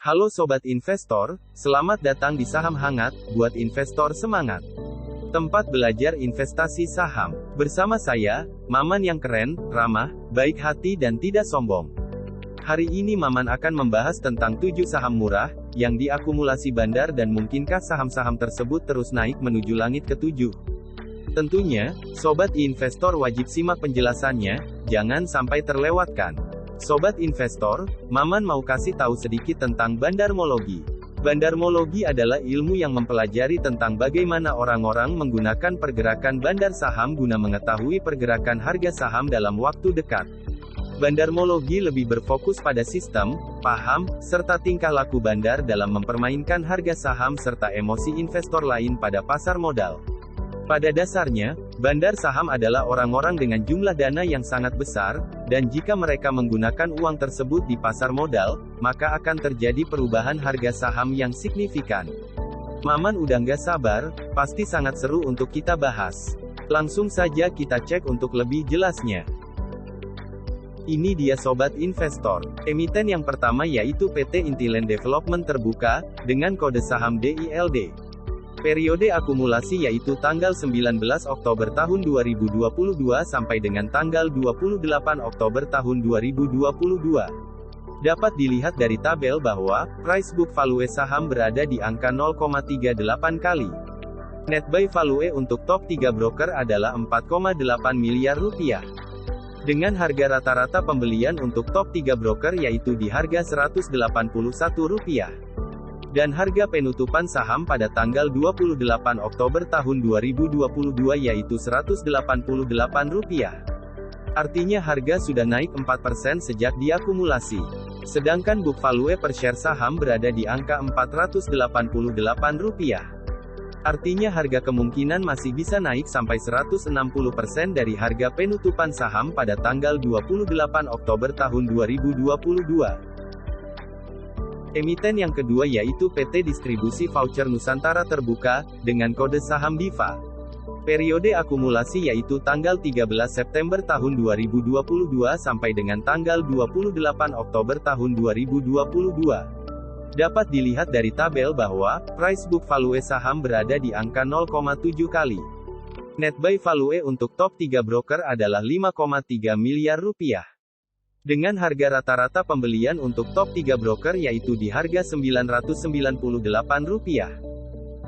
Halo Sobat Investor, selamat datang di Saham Hangat, buat investor semangat. Tempat belajar investasi saham. Bersama saya, Maman yang keren, ramah, baik hati dan tidak sombong. Hari ini Maman akan membahas tentang 7 saham murah, yang diakumulasi bandar dan mungkinkah saham-saham tersebut terus naik menuju langit ke-7. Tentunya, Sobat Investor wajib simak penjelasannya, jangan sampai terlewatkan. Sobat Investor, Maman mau kasih tahu sedikit tentang bandarmologi. Bandarmologi adalah ilmu yang mempelajari tentang bagaimana orang-orang menggunakan pergerakan bandar saham guna mengetahui pergerakan harga saham dalam waktu dekat. Bandarmologi lebih berfokus pada sistem, paham, serta tingkah laku bandar dalam mempermainkan harga saham serta emosi investor lain pada pasar modal. Pada dasarnya, bandar saham adalah orang-orang dengan jumlah dana yang sangat besar, dan jika mereka menggunakan uang tersebut di pasar modal, maka akan terjadi perubahan harga saham yang signifikan. Maman udah nggak sabar, pasti sangat seru untuk kita bahas. Langsung saja kita cek untuk lebih jelasnya. Ini dia Sobat Investor. Emiten yang pertama yaitu PT Intiland Development Terbuka, dengan kode saham DILD. Periode akumulasi yaitu tanggal 19 Oktober tahun 2022 sampai dengan tanggal 28 Oktober tahun 2022. Dapat dilihat dari tabel bahwa, price book value saham berada di angka 0,38 kali. Net buy value untuk top 3 broker adalah 4,8 miliar rupiah. Dengan harga rata-rata pembelian untuk top 3 broker yaitu di harga Rp181. Dan harga penutupan saham pada tanggal 28 Oktober tahun 2022 yaitu Rp188. Artinya harga sudah naik 4% sejak diakumulasi. Sedangkan book value per share saham berada di angka Rp488. Artinya harga kemungkinan masih bisa naik sampai 160% dari harga penutupan saham pada tanggal 28 Oktober tahun 2022. Emiten yang kedua yaitu PT Distribusi Voucher Nusantara Terbuka, dengan kode saham DIVA. Periode akumulasi yaitu tanggal 13 September tahun 2022 sampai dengan tanggal 28 Oktober tahun 2022. Dapat dilihat dari tabel bahwa, price book value saham berada di angka 0,7 kali. Net buy value untuk top 3 broker adalah 5,3 miliar rupiah. Dengan harga rata-rata pembelian untuk top 3 broker yaitu di harga Rp998.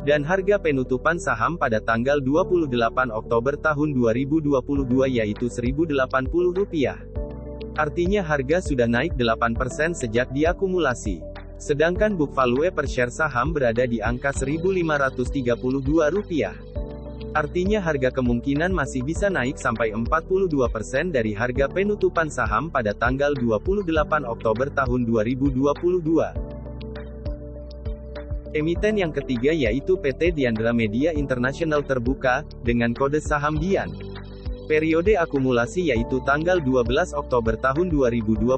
Dan harga penutupan saham pada tanggal 28 Oktober tahun 2022 yaitu Rp1.080. Artinya harga sudah naik 8% sejak diakumulasi. Sedangkan book value per share saham berada di angka Rp1.532. Artinya harga kemungkinan masih bisa naik sampai 42% dari harga penutupan saham pada tanggal 28 Oktober tahun 2022. Emiten yang ketiga yaitu PT Diandra Media International Terbuka, dengan kode saham DIAN. Periode akumulasi yaitu tanggal 12 Oktober tahun 2022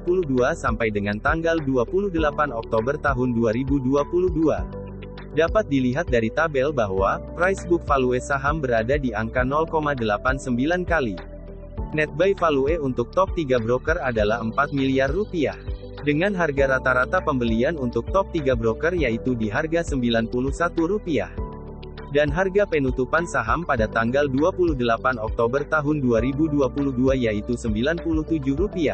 sampai dengan tanggal 28 Oktober tahun 2022. Dapat dilihat dari tabel bahwa, price book value saham berada di angka 0,89 kali. Net buy value untuk top 3 broker adalah 4 miliar rupiah. Dengan harga rata-rata pembelian untuk top 3 broker yaitu di harga Rp91. Dan harga penutupan saham pada tanggal 28 Oktober tahun 2022 yaitu Rp97.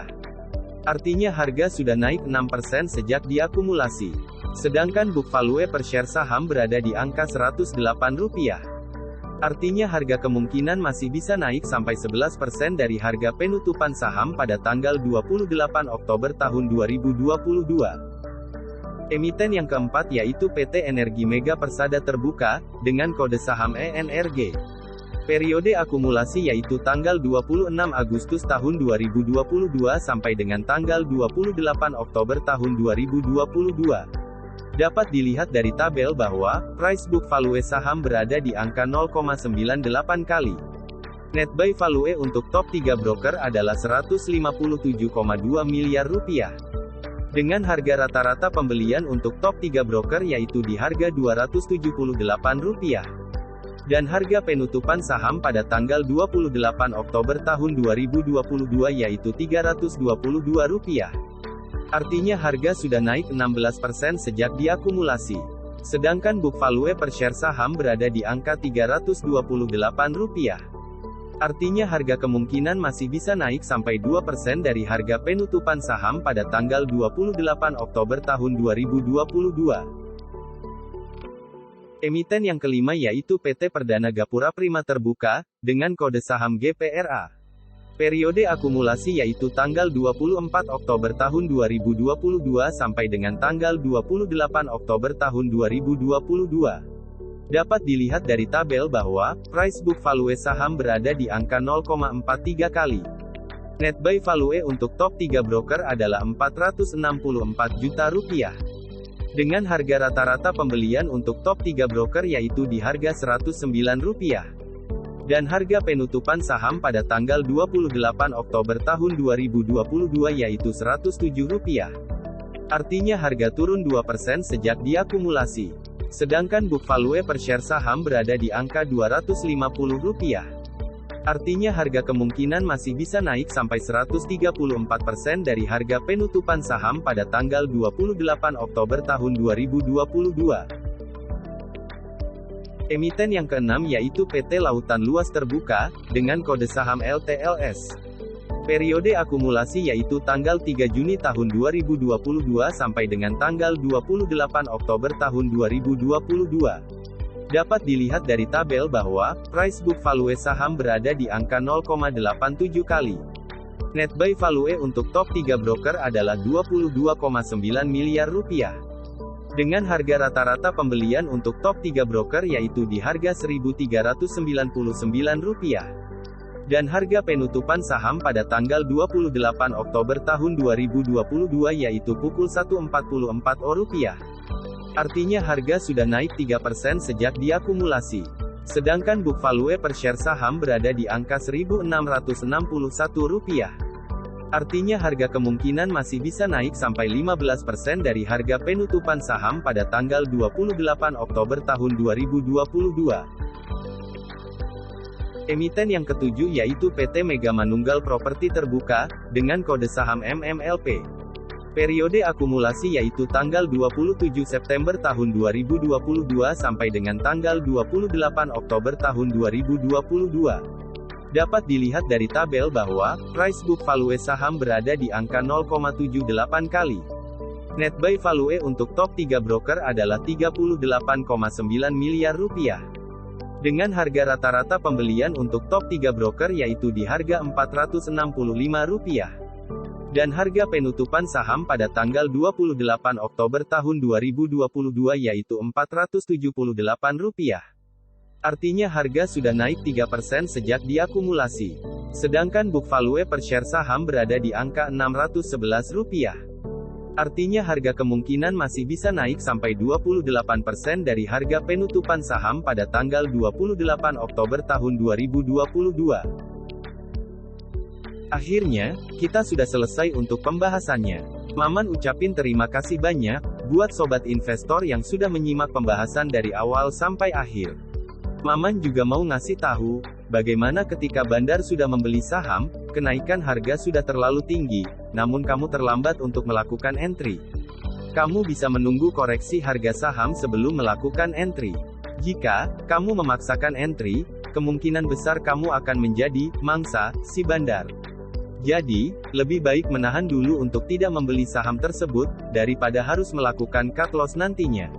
Artinya harga sudah naik 6% sejak diakumulasi. Sedangkan book value per share saham berada di angka Rp108. Artinya harga kemungkinan masih bisa naik sampai 11% dari harga penutupan saham pada tanggal 28 Oktober tahun 2022. Emiten yang keempat yaitu PT Energi Mega Persada Terbuka, dengan kode saham ENRG. Periode akumulasi yaitu tanggal 26 Agustus tahun 2022 sampai dengan tanggal 28 Oktober tahun 2022. Dapat dilihat dari tabel bahwa, price book value saham berada di angka 0,98 kali. Net buy value untuk top 3 broker adalah Rp157,2 miliar rupiah. Dengan harga rata-rata pembelian untuk top 3 broker yaitu di harga Rp278. Dan harga penutupan saham pada tanggal 28 Oktober tahun 2022 yaitu Rp322. Artinya harga sudah naik 16% sejak diakumulasi. Sedangkan book value per share saham berada di angka Rp328. Artinya harga kemungkinan masih bisa naik sampai 2% dari harga penutupan saham pada tanggal 28 Oktober tahun 2022. Emiten yang kelima yaitu PT Perdana Gapura Prima Terbuka, dengan kode saham GPRA. Periode akumulasi yaitu tanggal 24 Oktober tahun 2022 sampai dengan tanggal 28 Oktober tahun 2022. Dapat dilihat dari tabel bahwa, price book value saham berada di angka 0,43 kali. Net buy value untuk top 3 broker adalah Rp464 juta. Dengan harga rata-rata pembelian untuk top 3 broker yaitu di harga Rp109. Dan harga penutupan saham pada tanggal 28 Oktober tahun 2022 yaitu Rp107. Artinya harga turun 2% sejak diakumulasi. Sedangkan book value per share saham berada di angka Rp250. Artinya harga kemungkinan masih bisa naik sampai 134% dari harga penutupan saham pada tanggal 28 Oktober tahun 2022. Emiten yang keenam yaitu PT Lautan Luas Terbuka, dengan kode saham LTLS. Periode akumulasi yaitu tanggal 3 Juni tahun 2022 sampai dengan tanggal 28 Oktober tahun 2022. Dapat dilihat dari tabel bahwa, price book value saham berada di angka 0,87 kali. Net buy value untuk top 3 broker adalah Rp22,9 miliar. Dengan harga rata-rata pembelian untuk top 3 broker yaitu di harga Rp1.399. Dan harga penutupan saham pada tanggal 28 Oktober tahun 2022 yaitu pukul 1.44 rupiah. Artinya harga sudah naik 3% sejak diakumulasi. Sedangkan book value per share saham berada di angka Rp1.661. Artinya harga kemungkinan masih bisa naik sampai 15% dari harga penutupan saham pada tanggal 28 Oktober tahun 2022. Emiten yang ketujuh yaitu PT Mega Manunggal Properti Terbuka, dengan kode saham MMLP. Periode akumulasi yaitu tanggal 27 September tahun 2022 sampai dengan tanggal 28 Oktober tahun 2022. Dapat dilihat dari tabel bahwa, price book value saham berada di angka 0,78 kali. Net buy value untuk top 3 broker adalah Rp38,9 miliar. Dengan harga rata-rata pembelian untuk top 3 broker yaitu di harga Rp465. Dan harga penutupan saham pada tanggal 28 Oktober tahun 2022 yaitu Rp478. Artinya harga sudah naik 3% sejak diakumulasi. Sedangkan book value per share saham berada di angka Rp611. Artinya harga kemungkinan masih bisa naik sampai 28% dari harga penutupan saham pada tanggal 28 Oktober tahun 2022. Akhirnya, kita sudah selesai untuk pembahasannya. Maman ucapin terima kasih banyak, buat sobat investor yang sudah menyimak pembahasan dari awal sampai akhir. Maman juga mau ngasih tahu, bagaimana ketika Bandar sudah membeli saham, kenaikan harga sudah terlalu tinggi, namun kamu terlambat untuk melakukan entry. Kamu bisa menunggu koreksi harga saham sebelum melakukan entry. Jika kamu memaksakan entry, kemungkinan besar kamu akan menjadi mangsa si Bandar. Jadi, lebih baik menahan dulu untuk tidak membeli saham tersebut, daripada harus melakukan cut loss nantinya.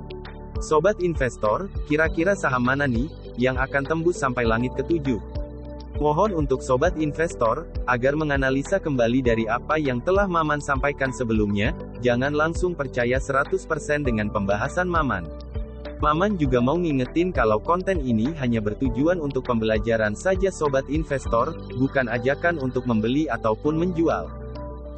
Sobat investor, kira-kira saham mana nih, yang akan tembus sampai langit ketujuh? Mohon untuk sobat investor, agar menganalisa kembali dari apa yang telah Maman sampaikan sebelumnya, jangan langsung percaya 100% dengan pembahasan Maman. Maman juga mau ngingetin kalau konten ini hanya bertujuan untuk pembelajaran saja sobat investor, bukan ajakan untuk membeli ataupun menjual.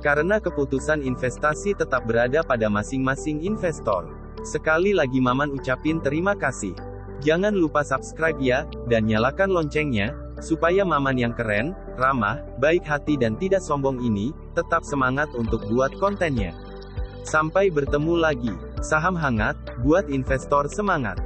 Karena keputusan investasi tetap berada pada masing-masing investor. Sekali lagi Maman ucapin terima kasih. Jangan lupa subscribe ya, dan nyalakan loncengnya, supaya Maman yang keren, ramah, baik hati dan tidak sombong ini, tetap semangat untuk buat kontennya. Sampai bertemu lagi. Saham hangat, buat investor semangat.